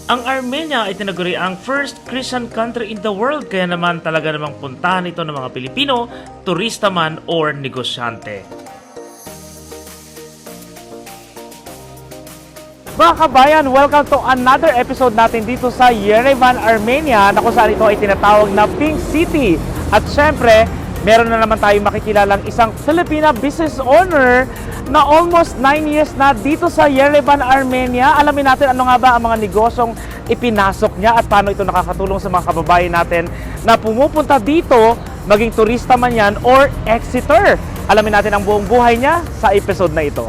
Ang Armenia ay tinaguri ang first Christian country in the world, kaya naman talaga namang puntahan ito ng mga Pilipino, turista man or negosyante. Mga kabayan, welcome to another episode natin dito sa Yerevan, Armenia, na kung saan ito ay tinatawag na Pink City. At syempre, meron na naman tayong makikilalang isang Filipina business owner na almost 9 years na dito sa Yerevan, Armenia. Alamin natin ano nga ba ang mga negosyong ipinasok niya at paano ito nakakatulong sa mga kababayan natin na pumupunta dito, maging turista man yan or exiter. Alamin natin ang buong buhay niya sa episode na ito.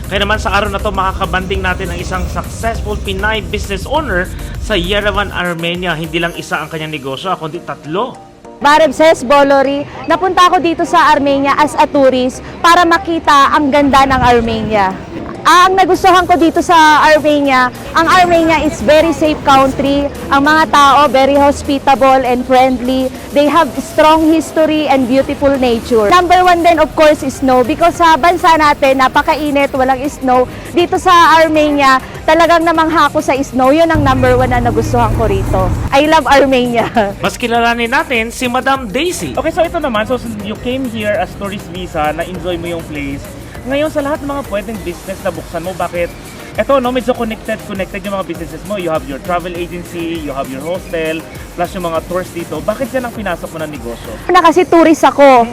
Kaya naman sa araw na to makakabanding natin ang isang successful Pinay business owner sa Yerevan, Armenia. Hindi lang isa ang kanyang negosyo, kundi 3. Barabses Bolori, napunta ako dito sa Armenia as a tourist para makita ang ganda ng Armenia. Ang nagustuhan ko dito sa Armenia, ang Armenia is very safe country. Ang mga tao very hospitable and friendly. They have strong history and beautiful nature. Number 1 din of course is snow because sa bansa natin napakainit, walang snow. Dito sa Armenia, talagang namangha ko sa snow. Yun ang number 1 na nagustuhan ko rito. I love Armenia. Mas kilalanin natin si Madam Daisy. Okay, so ito naman, so you came here as tourist visa, na-enjoy mo yung place. Ngayon sa lahat ng mga pwedeng business na buksan mo, bakit? Eto, no, medyo connected yung mga businesses mo. You have your travel agency, you have your hostel, plus yung mga tours dito. Bakit yan ang pinasok mo ng negosyo? Na kasi tourist ako.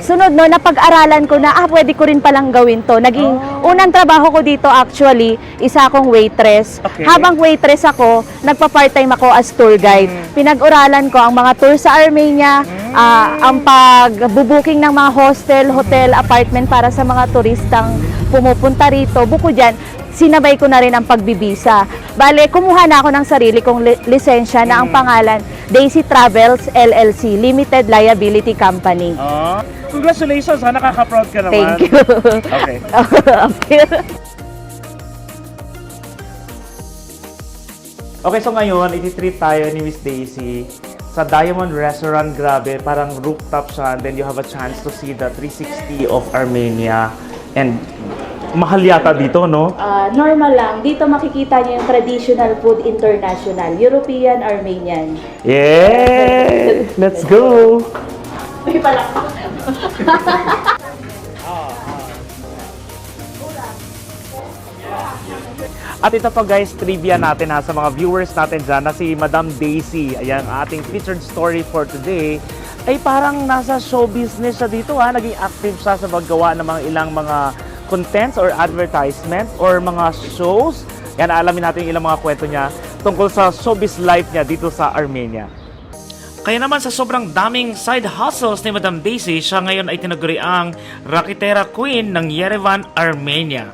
Sunod no, napag-aralan ko na, pwede ko rin palang gawin to. Naging unang trabaho ko dito actually, isa akong waitress. Okay. Habang waitress ako, nagpa-part-time ako as tour guide. Pinag-uralan ko ang mga tour sa Armenia, ang pag-booking ng mga hostel, hotel, apartment para sa mga turistang pumupunta rito. Bukod dyan, sinabay ko na rin ang pagbibisa. Bale, kumuha na ako ng sarili kong lisensya na ang pangalan Daisy Travels LLC, Limited Liability Company. Congratulations, nakaka-proud ka naman. Thank you. Okay. Okay, so ngayon, iti-treat tayo ni Miss Daisy sa Diamond Restaurant. Grabe, parang rooftop siya, and then you have a chance to see the 360 of Armenia. And mahal yata dito, no? Normal lang. Dito makikita niyo yung traditional food international, European, Armenian. Yeah! Let's go! May pala. At ito pa guys, trivia natin sa mga viewers natin dyan na si Madam Daisy, ayan, ating featured story for today, ay parang nasa show business siya dito naging active siya sa paggawa ng mga ilang mga contents or advertisements or mga shows. Yan, alamin natin yung ilang mga kwento niya tungkol sa showbiz life niya dito sa Armenia. Kaya naman sa sobrang daming side hustles ni Madam Daisy, siya ngayon ay tinaguri ang Raketera Queen ng Yerevan, Armenia.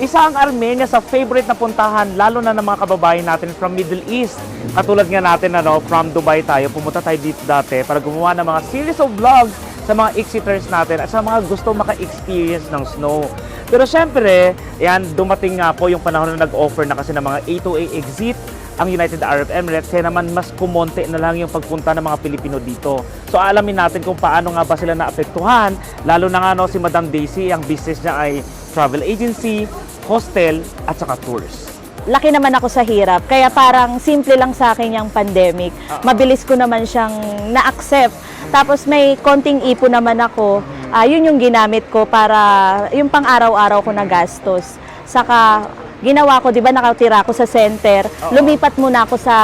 Isa ang Armenia sa favorite na puntahan lalo na ng mga kababayan natin from Middle East. Katulad nga natin from Dubai tayo, pumunta tayo dito dati para gumawa ng mga series of vlogs sa mga exiters natin at sa mga gusto maka-experience ng snow. Pero syempre, yan, dumating nga po yung panahon na nag-offer na kasi ng mga A2A exit ang United Arab Emirates, kaya naman mas kumonte na lang yung pagpunta ng mga Pilipino dito. So alamin natin kung paano nga ba sila naapektuhan, lalo na nga si Madam Daisy, ang business niya ay travel agency, hostel, at saka tours. Laki naman ako sa hirap, kaya parang simple lang sa akin yung pandemic. Mabilis ko naman siyang na-accept. Tapos may konting ipon naman ako. Yun yung ginamit ko para yung pang-araw-araw ko na gastos. Saka ginawa ko, di ba nakatira ako sa center, lumipat muna ako sa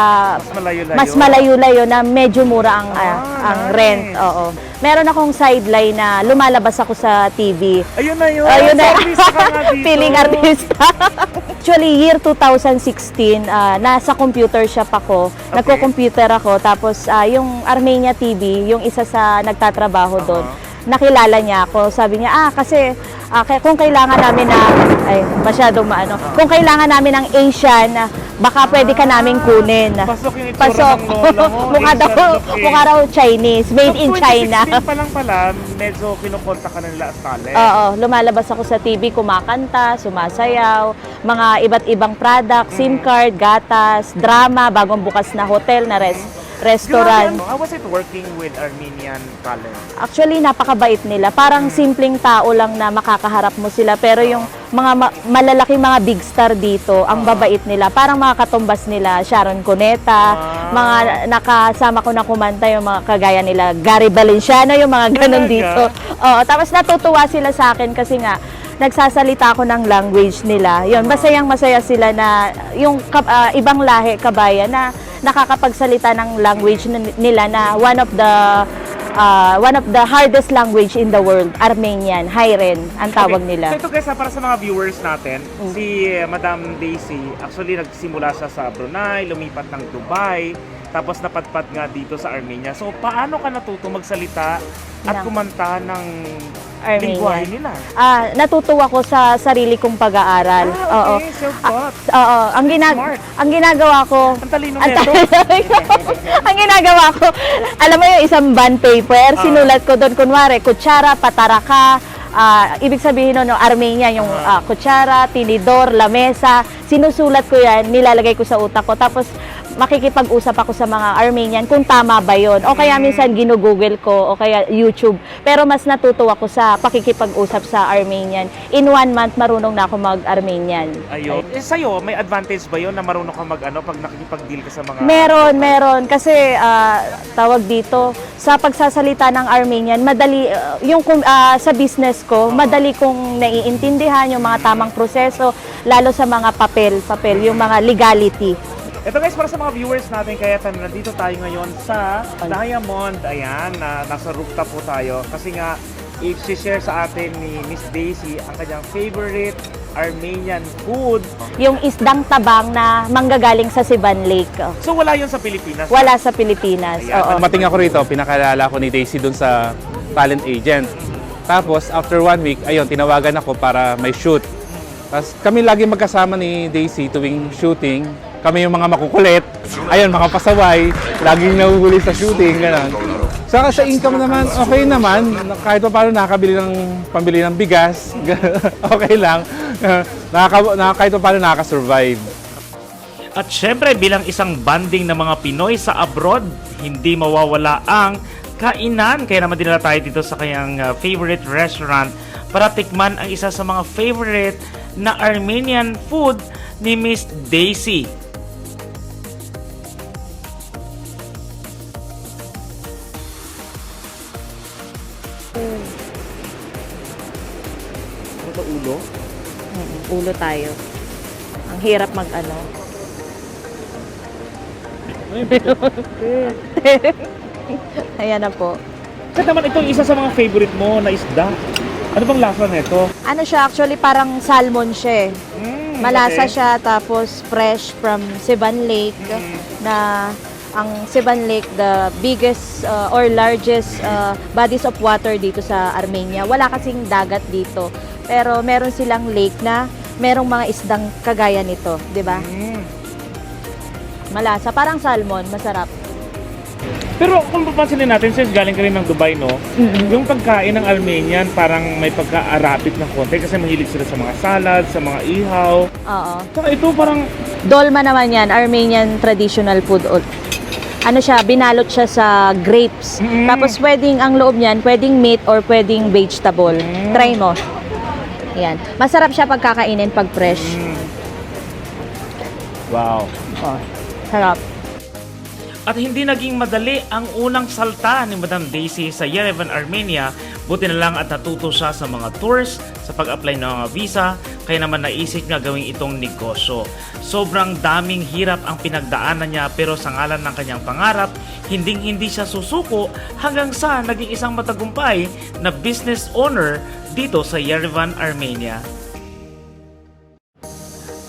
mas malayo-layo na medyo mura ang rent. Oo. Meron akong sideline na lumalabas ako sa TV. Ayun na yun! Ayun na, Artista ka nga dito. feeling artista. Actually, year 2016, nasa computer shop ako. Okay. Nagko-computer ako. Tapos, yung Armenia TV, yung isa sa nagtatrabaho doon, nakilala niya ako. Sabi niya, kasi kung kailangan namin na, masyadong maano, kung kailangan namin ng Asian, baka pwede ka namin kunin. Pasok yung itsura ng lola mo. mukha raw Chinese, made in China. 2016 pa lang pala, medyo kinukonta ka na nila as talent. Oo, lumalabas ako sa TV, kumakanta, sumasayaw, mga iba't ibang product, SIM card, gatas, drama, bagong bukas na hotel, na restaurant. How was it working with Armenian talent? Actually, napakabait nila. Parang simpleng tao lang na makakaharap mo sila. Pero yung mga malalaking mga big star dito, ang babait nila. Parang mga katumbas nila, Sharon Cuneta, mga nakasama ko na kumanta, yung mga kagaya nila, Gary Valenciano, yung mga ganun Talaga? dito. Oo, tapos natutuwa sila sa akin kasi nga, nagsasalita ako ng language nila. Yun, masayang-masaya sila na yung ibang lahi, kabayan, na nakakapagsalita ng language nila na one of the hardest language in the world, Armenian, Hairen, ang tawag nila. So ito guys, para sa mga viewers natin, si Madam Daisy, actually nagsimula siya sa Brunei, lumipat ng Dubai, tapos napadpad nga dito sa Armenia. So paano ka natuto magsalita at kumanta ng lingwahe nila? Natutuwa ko sa sarili kong pag-aaral. Okay, self-taught. Oo, ang ginagawa ko, Ang talino nito. ang ginagawa ko, alam mo yung isang bond paper, sinulat ko doon, kunwari, kutsara, pataraka, ibig sabihin nun, no, Armenia, yung kutsara, tinidor, lamesa, sinusulat ko yan, nilalagay ko sa utak ko, tapos makikipag-usap ako sa mga Armenian kung tama ba yon. O kaya minsan ginugoogle ko, o kaya YouTube. Pero mas natutuwa ko sa pakikipag-usap sa Armenian. In 1 month, marunong na ako mag-Armenian. Ayun. Sa'yo, may advantage ba yun na marunong ka pag nakikipag-deal ka sa mga... Meron. Kasi tawag dito, sa pagsasalita ng Armenian, madali, sa business ko, madali kong naiintindihan yung mga tamang proseso, lalo sa mga papel, yung mga legality. Ito guys, para sa mga viewers natin, kaya nandito tayo ngayon sa Diamond. Ayan, nasa rooftop po tayo. Kasi nga, i-share sa atin ni Miss Daisy ang kanyang favorite Armenian food. Yung isdang tabang na manggagaling sa Siban Lake. So wala yun sa Pilipinas? Wala sa Pilipinas. Ayan. Oo. Dumating ako rito, pinakalala ko ni Daisy dun sa talent agent. Tapos, after 1 week, ayun, tinawagan ako para may shoot. Tapos kami lagi magkasama ni Daisy tuwing shooting. Kami yung mga makukulit, ayun, mga pasaway, laging nahuhuli sa shooting, gano'n. Saka sa income naman, okay naman. Kahit pa paano pambili ng bigas, okay lang. Kahit pa paano nakaka-survive. At syempre, bilang isang banding ng mga Pinoy sa abroad, hindi mawawala ang kainan. Kaya naman dinala tayo dito sa kanyang favorite restaurant para tikman ang isa sa mga favorite na Armenian food ni Miss Daisy. Ito ulo? Ulo tayo. Ang hirap mag-ano. Ayan na po. Kasi naman ito isa sa mga favorite mo na isda. Ano bang lasa nito? Ano siya, actually parang salmon siya eh. Malasa okay. siya, tapos fresh from Siban Lake na ang Siban Lake, the biggest or largest bodies of water dito sa Armenia. Wala kasing dagat dito. Pero meron silang lake na merong mga isdang kagaya nito, di ba? Malasa, parang salmon, masarap. Pero kung papansinin natin, since galing ka rin ng Dubai, no? Yung pagkain ng Armenian parang may pagka-Arabic na konti kasi mahilig sila sa mga salad, sa mga ihaw. Oo. Saka ito parang... Dolma naman yan, Armenian traditional food. Ano siya, binalot siya sa grapes. Tapos pwedeng, ang loob niyan, pwedeng meat or pwedeng vegetable. Try mo. Yan. Masarap siya pagkakainin pag fresh. Wow. Oh, sarap. At hindi naging madali ang unang salta ni Madam Daisy sa Yerevan, Armenia. Buti na lang at natuto siya sa mga tours, sa pag-apply ng mga visa, kaya naman naisip niya gawin itong negosyo. Sobrang daming hirap ang pinagdaanan niya pero sa ngalan ng kanyang pangarap, hindi siya susuko hanggang sa naging isang matagumpay na business owner dito sa Yerevan, Armenia.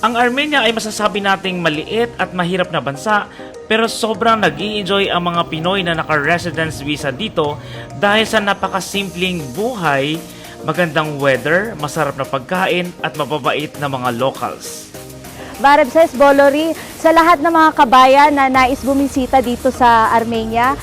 Ang Armenia ay masasabi nating maliit at mahirap na bansa pero sobrang nag-i-enjoy ang mga Pinoy na naka-residence visa dito dahil sa napakasimpleng buhay, magandang weather, masarap na pagkain at mababait na mga locals. Bareb Ses Bolori, sa lahat ng mga kabayan na nais bumisita dito sa Armenia,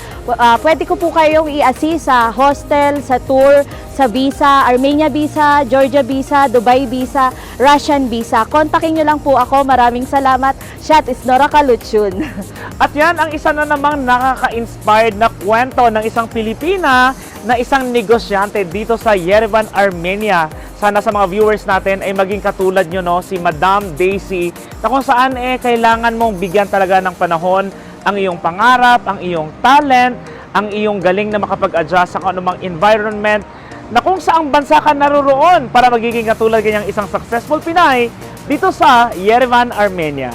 pwede ko po kayong i-assist sa hostel, sa tour, sa visa, Armenia visa, Georgia visa, Dubai visa, Russian visa. Kontakin nyo lang po ako. Maraming salamat. Shat is Nora Kalutsyun. At yan ang isa na namang nakaka-inspired na kwento ng isang Pilipina na isang negosyante dito sa Yerevan, Armenia. Sana sa mga viewers natin ay maging katulad nyo, no, si Madam Daisy, na kung saan kailangan mong bigyan talaga ng panahon ang iyong pangarap, ang iyong talent, ang iyong galing na makapag-adjust sa kung anumang environment, na kung saang bansa ka naroroon para magiging katulad kanyang isang successful Pinay dito sa Yerevan, Armenia.